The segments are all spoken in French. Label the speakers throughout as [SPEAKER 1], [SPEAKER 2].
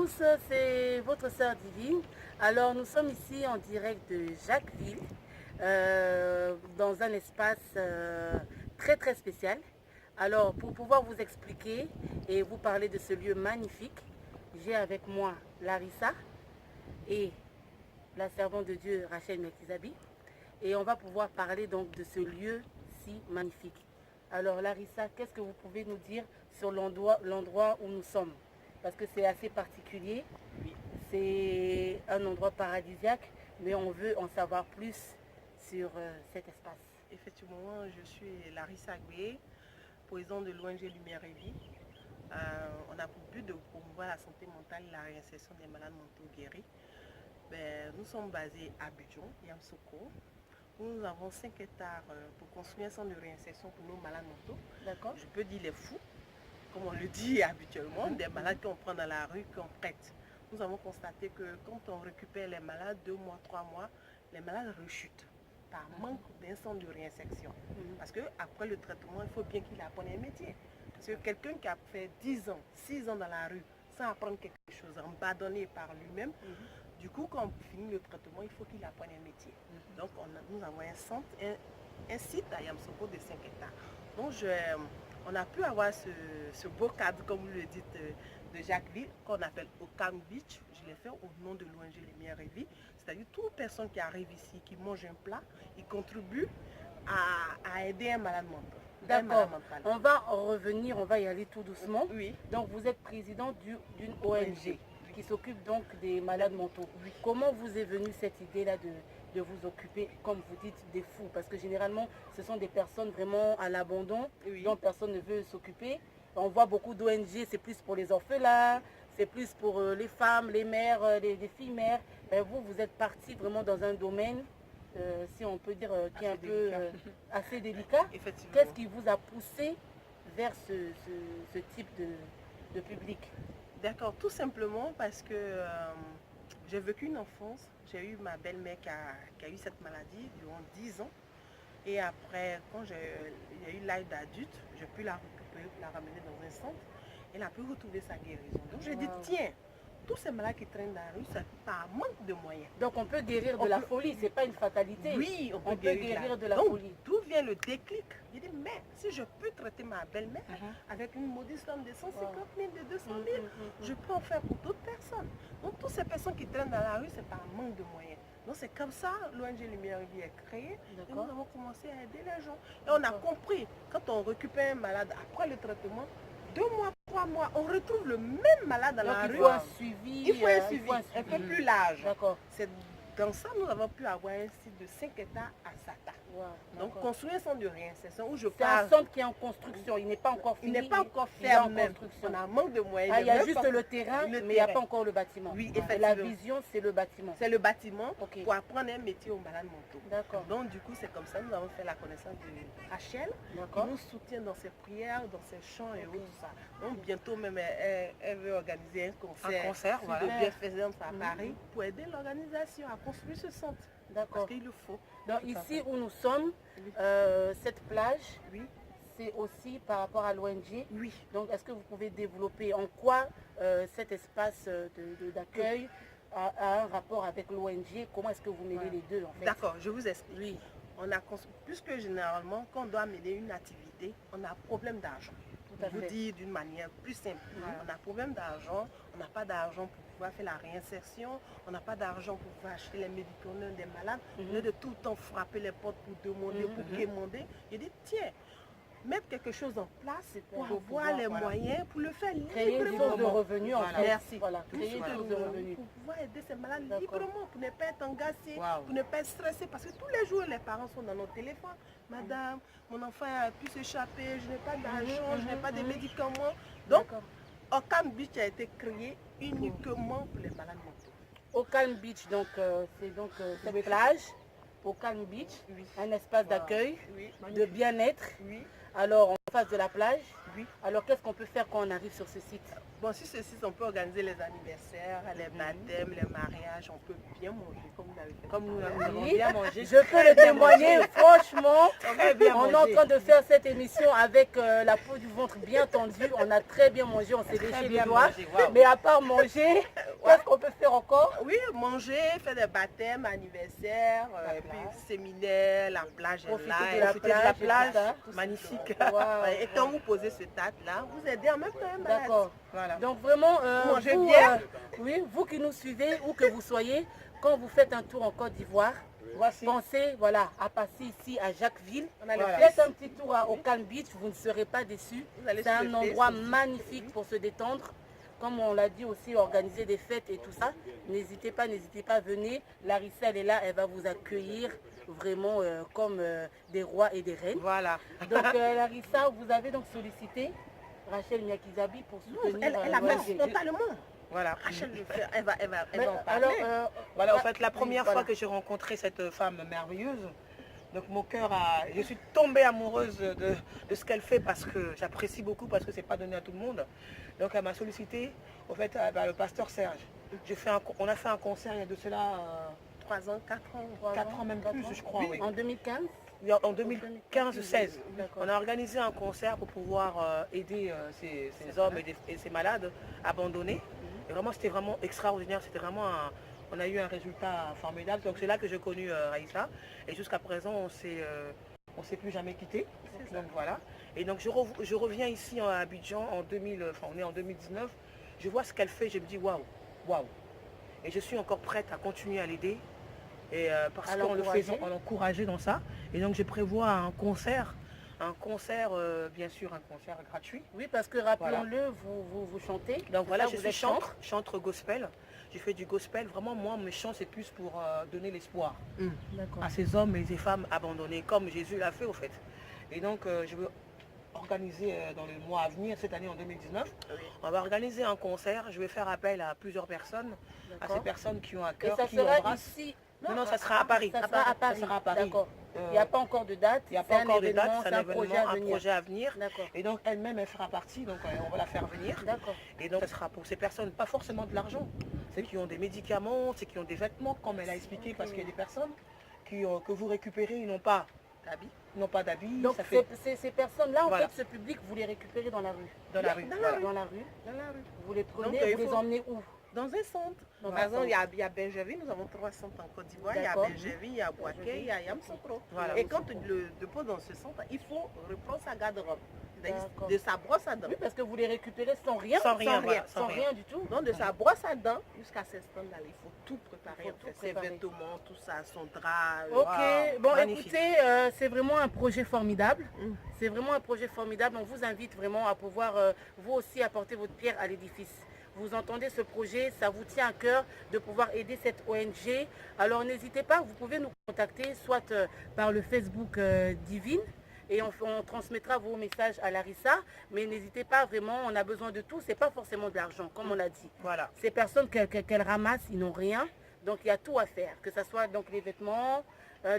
[SPEAKER 1] tous, c'est votre sœur Divine. Alors nous sommes ici en direct de Jacquesville, dans un espace très très spécial. Alors pour pouvoir vous expliquer et vous parler de ce lieu magnifique, j'ai avec moi Larissa et la servante de Dieu Rachel Melkizabi. Et on va pouvoir parler donc de ce lieu si magnifique. Alors Larissa, qu'est-ce que vous pouvez nous dire sur l'endroit où nous sommes? Parce que c'est assez particulier, c'est un endroit paradisiaque, mais on veut en savoir plus sur cet espace.
[SPEAKER 2] Effectivement, je suis Larissa Agbé, présidente de l'ONG Lumière et Vie. On a pour but de promouvoir la santé mentale et la réinsertion des malades mentaux guéris. Nous sommes basés à Abidjan, Yamsoko. Nous avons 5 hectares pour construire un centre de réinsertion pour nos malades mentaux.
[SPEAKER 1] D'accord.
[SPEAKER 2] Je peux dire les fous, comme on le dit habituellement, des malades qu'on prend dans la rue, qu'on prête. Nous avons constaté que quand on récupère les malades 2 mois, 3 mois, les malades rechutent par manque d'un centre de réinsertion. Parce qu'après le traitement, il faut bien qu'il apprenne un métier. Parce que quelqu'un qui a fait 10 ans, 6 ans dans la rue, sans apprendre quelque chose, abandonné par lui-même, du coup, quand on finit le traitement, il faut qu'il apprenne un métier. Donc, nous avons un centre, un site à Yamsoko de 5 hectares. Donc, on a pu avoir ce beau cadre, comme vous le dites, de Jacquesville, qu'on appelle Ocam Beach. Je l'ai fait au nom de l'ONG Lumière et Vie. C'est-à-dire, toute personne qui arrive ici, qui mange un plat, il contribue à aider un malade mental.
[SPEAKER 1] D'accord. On va en revenir, on va y aller tout doucement.
[SPEAKER 2] Oui.
[SPEAKER 1] Donc, vous êtes président d'une ONG qui s'occupe donc des malades mentaux.
[SPEAKER 2] Oui.
[SPEAKER 1] Comment vous est venue cette idée-là de vous occuper, comme vous dites, des fous? Parce que généralement, ce sont des personnes vraiment à l'abandon, dont personne ne veut s'occuper. On voit beaucoup d'ONG, c'est plus pour les orphelins, c'est plus pour les femmes, les mères, les filles mères. Mais vous êtes parti vraiment dans un domaine, si on peut dire, qui est un peu assez délicat. Qu'est-ce qui vous a poussé vers ce type de public?
[SPEAKER 2] D'accord, tout simplement parce que j'ai vécu une enfance. J'ai eu ma belle-mère qui a eu cette maladie durant 10 ans. Et après, quand j'ai eu l'âge d'adulte, j'ai pu la récupérer, la ramener dans un centre. Elle a pu retrouver sa guérison. Donc j'ai dit, tiens, tous ces malades qui traînent dans la rue, c'est par manque de moyens.
[SPEAKER 1] Donc on peut guérir de la folie, c'est pas une fatalité.
[SPEAKER 2] Oui, on peut
[SPEAKER 1] guérir de la
[SPEAKER 2] Donc,
[SPEAKER 1] folie.
[SPEAKER 2] D'où vient le déclic? J'ai dit, mais si je peux traiter ma belle-mère avec une modeste somme de 150 000, de 200 000, je peux en faire pour d'autres personnes. Donc toutes ces personnes qui traînent dans la rue, c'est par manque de moyens. Donc c'est comme ça l'ONG Lumière et Vie est créée et nous avons commencé à aider les gens. Et on a compris, quand on récupère un malade après le traitement, 2 mois, 3 mois, on retrouve le même malade dans la rue.
[SPEAKER 1] Il faut un suivi.
[SPEAKER 2] Il faut un suivi un peu plus large.
[SPEAKER 1] D'accord.
[SPEAKER 2] C'est dans ça nous avons pu avoir un site de 5 hectares à Sata. Donc construire un centre de réinsertion où je parle.
[SPEAKER 1] C'est un centre qui est en construction, il n'est pas encore fini.
[SPEAKER 2] Il n'est pas encore fermé. On a manque de moyens.
[SPEAKER 1] Il y a juste le terrain, mais il n'y a pas encore le bâtiment.
[SPEAKER 2] Oui, effectivement.
[SPEAKER 1] La vision, c'est le bâtiment.
[SPEAKER 2] C'est le bâtiment pour apprendre un métier aux malades mentaux.
[SPEAKER 1] D'accord.
[SPEAKER 2] Donc du coup, c'est comme ça nous avons fait la connaissance de Rachel, qui nous soutient dans ses prières, dans ses chants et tout ça. Donc bientôt même, elle veut organiser un concert de bienfaisance à Paris pour aider l'organisation à construire ce centre.
[SPEAKER 1] D'accord.
[SPEAKER 2] Parce qu'il le faut.
[SPEAKER 1] Donc ici où nous sommes, cette plage, c'est aussi par rapport à l'ONG.
[SPEAKER 2] Oui.
[SPEAKER 1] Donc est-ce que vous pouvez développer en quoi cet espace d'accueil a un rapport avec l'ONG? Comment est-ce que vous mêlez les deux en fait?
[SPEAKER 2] D'accord, je vous explique. Oui. Puisque généralement, quand on doit mener une activité, on a problème d'argent. Je vous dis d'une manière plus simple. On a problème d'argent, on n'a pas d'argent pour pouvoir faire la réinsertion, on n'a pas d'argent pour pouvoir acheter les médicaments des malades. Au lieu de tout le temps frapper les portes pour demander, pour demander, je dis tiens, mettre quelque chose en place pour avoir les moyens pour le faire librement.
[SPEAKER 1] Créer une source de revenus en fait.
[SPEAKER 2] Merci.
[SPEAKER 1] Créer une source de revenus.
[SPEAKER 2] Pour pouvoir aider ces malades librement, pour ne pas être engagés, pour ne pas être stressés. Parce que tous les jours, les parents sont dans nos téléphones. Madame, mon enfant a pu s'échapper, je n'ai pas d'argent, je n'ai pas de médicaments. Donc, Ocam Beach a été créé uniquement pour les malades mentaux.
[SPEAKER 1] Ocam Beach, donc c'est donc cette plage, Ocam Beach, un espace d'accueil, de bien-être. Alors, en face de la plage. Alors, qu'est-ce qu'on peut faire quand on arrive sur ce site?
[SPEAKER 2] Bon, si ceci, on peut organiser les anniversaires, les baptêmes, les mariages, on peut bien manger comme vous l'avez fait.
[SPEAKER 3] Comme nous avons
[SPEAKER 1] Oui,
[SPEAKER 3] bien mangé.
[SPEAKER 1] je peux le témoigner, franchement,
[SPEAKER 3] bien
[SPEAKER 1] on est
[SPEAKER 3] mangé.
[SPEAKER 1] en train de faire cette émission avec la peau du ventre bien tendue, on a très bien mangé, on s'est léché les
[SPEAKER 3] bien
[SPEAKER 1] doigts,
[SPEAKER 3] mangé, waouh.
[SPEAKER 1] mais à part manger, qu'est-ce qu'on peut faire encore?
[SPEAKER 2] Oui, manger, faire des baptêmes, anniversaires, puis séminaires, la plage est
[SPEAKER 1] Profiter
[SPEAKER 2] là,
[SPEAKER 1] de la
[SPEAKER 2] profiter
[SPEAKER 1] plage, tout ça.
[SPEAKER 2] magnifique.
[SPEAKER 1] Wow.
[SPEAKER 2] Ouais, et quand vous posez ce tarte-là, vous aidez en même temps un malade.
[SPEAKER 1] D'accord.
[SPEAKER 3] Voilà.
[SPEAKER 1] Donc vraiment,
[SPEAKER 2] Mangez
[SPEAKER 1] vous,
[SPEAKER 2] bien.
[SPEAKER 1] oui, vous qui nous suivez, où que vous soyez, quand vous faites un tour en Côte d'Ivoire,
[SPEAKER 3] Voici.
[SPEAKER 1] pensez voilà, à passer ici à Jacquesville.
[SPEAKER 2] On a le
[SPEAKER 3] Voilà.
[SPEAKER 1] Faites un petit tour au Calm Beach, vous ne serez pas déçus.
[SPEAKER 2] Vous allez
[SPEAKER 1] C'est un
[SPEAKER 2] souhaiter,
[SPEAKER 1] endroit
[SPEAKER 2] c'est-
[SPEAKER 1] magnifique pour se détendre. Comme on l'a dit aussi, organiser des fêtes et tout ça. N'hésitez pas, venez. Larissa, elle est là, elle va vous accueillir vraiment comme des rois et des reines.
[SPEAKER 3] Voilà.
[SPEAKER 1] Donc Larissa, vous avez donc sollicité Rachel Miakizabi pour soutenir
[SPEAKER 2] Elle a
[SPEAKER 1] l'ONG.
[SPEAKER 2] fait spontanément.
[SPEAKER 3] Voilà.
[SPEAKER 2] Rachel le fait, elle va
[SPEAKER 1] Mais,
[SPEAKER 2] en
[SPEAKER 1] alors,
[SPEAKER 2] parler.
[SPEAKER 3] Voilà, en fait, la première
[SPEAKER 1] voilà.
[SPEAKER 3] fois que j'ai rencontré cette femme merveilleuse, donc mon cœur a... Je suis tombée amoureuse de ce qu'elle fait parce que j'apprécie beaucoup, parce que c'est pas donné à tout le monde. Donc elle m'a sollicité, en fait, le pasteur Serge. On a fait un concert il y a de cela
[SPEAKER 2] 3 ans, 4 ans.
[SPEAKER 3] 4 ans, même plus, je crois. Oui.
[SPEAKER 1] En 2015.
[SPEAKER 3] En 2015-16,
[SPEAKER 1] D'accord.
[SPEAKER 3] on a organisé un concert pour pouvoir aider ces hommes et ces malades abandonnés. Et vraiment, c'était vraiment extraordinaire. C'était vraiment on a eu un résultat formidable. Donc c'est là que j'ai connu Raïssa. Et jusqu'à présent, on s'est plus jamais quitté. Donc voilà. Et donc je reviens ici à Abidjan en 2000, on est en 2019. Je vois ce qu'elle fait, je me dis waouh, waouh. Et je suis encore prête à continuer à l'aider. Et parce qu'on le faisait, on l'encourageait dans ça. Et donc je prévois un concert, bien sûr, un concert gratuit.
[SPEAKER 1] Oui, parce que rappelons-le, vous chantez.
[SPEAKER 3] Donc voilà,
[SPEAKER 1] ça,
[SPEAKER 3] je
[SPEAKER 1] vous
[SPEAKER 3] suis
[SPEAKER 1] êtes
[SPEAKER 3] chantre gospel. Je fais du gospel. Vraiment, moi, mes chants, c'est plus pour donner l'espoir
[SPEAKER 1] D'accord.
[SPEAKER 3] à ces hommes et ces femmes abandonnés, comme Jésus l'a fait au fait. Et donc, je veux organiser dans le mois à venir, cette année en 2019, on va organiser un concert. Je vais faire appel à plusieurs personnes, à ces personnes qui ont à
[SPEAKER 1] Et
[SPEAKER 3] cœur,
[SPEAKER 1] ça
[SPEAKER 3] qui
[SPEAKER 1] sera
[SPEAKER 3] embrassent.
[SPEAKER 1] ici.
[SPEAKER 3] Non, ça sera à Paris.
[SPEAKER 1] Ça sera à Paris.
[SPEAKER 3] Ça sera à Paris.
[SPEAKER 1] D'accord. Il n'y a pas encore de date.
[SPEAKER 3] Il n'y a pas encore de date,
[SPEAKER 1] c'est
[SPEAKER 3] c'est un événement, un projet à venir.
[SPEAKER 1] D'accord.
[SPEAKER 3] Et donc elle-même, elle fera partie, donc on va la faire venir.
[SPEAKER 1] D'accord.
[SPEAKER 3] Et donc, ce sera pour ces personnes, pas forcément de l'argent, ceux qui ont des médicaments, ceux qui ont des vêtements, comme elle a expliqué, parce qu'il y a des personnes que vous récupérez, ils n'ont pas d'habits. N'ont pas d'habits.
[SPEAKER 1] Donc
[SPEAKER 3] Ça fait
[SPEAKER 1] ces personnes-là, en
[SPEAKER 3] Voilà.
[SPEAKER 1] fait, ce public, vous les récupérez dans la rue.
[SPEAKER 3] dans la rue.
[SPEAKER 2] Dans la
[SPEAKER 3] Voilà.
[SPEAKER 2] rue.
[SPEAKER 1] Dans la rue.
[SPEAKER 2] Dans la rue.
[SPEAKER 1] Vous les prenez,
[SPEAKER 2] Donc, il
[SPEAKER 1] vous les
[SPEAKER 2] faut-
[SPEAKER 1] emmenez où?
[SPEAKER 2] Dans un centre.
[SPEAKER 1] Dans
[SPEAKER 2] Par
[SPEAKER 1] un
[SPEAKER 2] exemple,
[SPEAKER 1] centre.
[SPEAKER 2] il y a Benjerville, nous avons 3 centres en Côte d'Ivoire. Il y a
[SPEAKER 1] D'accord.
[SPEAKER 2] Benjerville, il y a Boaké, il y a Yamsokro.
[SPEAKER 3] Voilà.
[SPEAKER 2] Et quand on le dépose dans ce centre, il faut reprendre sa garde-robe. C'est-à-dire
[SPEAKER 1] D'accord.
[SPEAKER 2] de sa brosse à dents.
[SPEAKER 1] Oui, parce que vous les récupérez sans rien.
[SPEAKER 3] Sans rien, voilà,
[SPEAKER 1] sans
[SPEAKER 3] sans
[SPEAKER 1] rien du tout.
[SPEAKER 2] Donc de sa brosse à dents jusqu'à ses standards, il faut tout préparer.
[SPEAKER 1] Il faut
[SPEAKER 2] en fait.
[SPEAKER 1] tout
[SPEAKER 2] Ses
[SPEAKER 1] préparer.
[SPEAKER 2] vêtements, tout ça, son drap.
[SPEAKER 1] Ok,
[SPEAKER 3] Wow,
[SPEAKER 1] bon
[SPEAKER 3] magnifique.
[SPEAKER 1] écoutez, c'est vraiment un projet formidable.
[SPEAKER 2] Mm.
[SPEAKER 1] C'est vraiment un projet formidable. On vous invite vraiment à pouvoir vous aussi apporter votre pierre à l'édifice. Vous entendez ce projet, ça vous tient à cœur de pouvoir aider cette ONG. Alors n'hésitez pas, vous pouvez nous contacter soit par le Facebook Divine et on transmettra vos messages à Larissa. Mais n'hésitez pas vraiment, on a besoin de tout. C'est pas forcément de l'argent, comme on l'a dit.
[SPEAKER 3] Voilà.
[SPEAKER 1] Ces personnes qu'elle ramasse, ils n'ont rien. Donc il y a tout à faire, que ce soit donc les vêtements,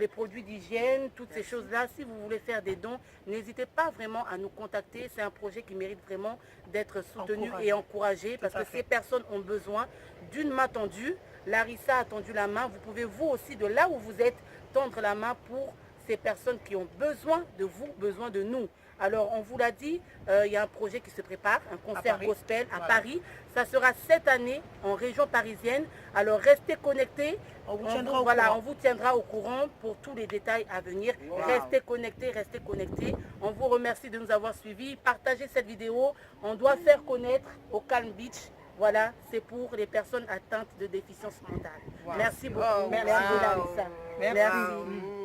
[SPEAKER 1] les produits d'hygiène, toutes ces choses-là. Si vous voulez faire des dons, n'hésitez pas vraiment à nous contacter. C'est un projet qui mérite vraiment d'être soutenu et encouragé parce
[SPEAKER 3] à
[SPEAKER 1] que
[SPEAKER 3] fait.
[SPEAKER 2] Mm.
[SPEAKER 1] ces personnes ont besoin d'une main tendue. Larissa a tendu la main. Vous pouvez vous aussi, de là où vous êtes, tendre la main pour ces personnes qui ont besoin de vous, besoin de nous. Alors, on vous l'a dit, il y a un projet qui se prépare, un concert
[SPEAKER 3] Paris.
[SPEAKER 1] gospel à
[SPEAKER 3] Voilà.
[SPEAKER 1] Paris. Ça sera cette année en région parisienne. Alors, restez connectés.
[SPEAKER 3] On vous tiendra au
[SPEAKER 1] voilà,
[SPEAKER 3] courant.
[SPEAKER 1] on vous tiendra au courant pour tous les détails à venir.
[SPEAKER 3] Wow.
[SPEAKER 1] Restez connectés, restez connectés. On vous remercie de nous avoir suivis. Partagez cette vidéo. On doit faire connaître au Calm Beach. Voilà, c'est pour les personnes atteintes de déficience mentale.
[SPEAKER 3] Wow.
[SPEAKER 1] Merci beaucoup.
[SPEAKER 2] Wow.
[SPEAKER 1] Merci,
[SPEAKER 2] Wow.
[SPEAKER 1] Larissa.
[SPEAKER 3] Merci.
[SPEAKER 1] Merci.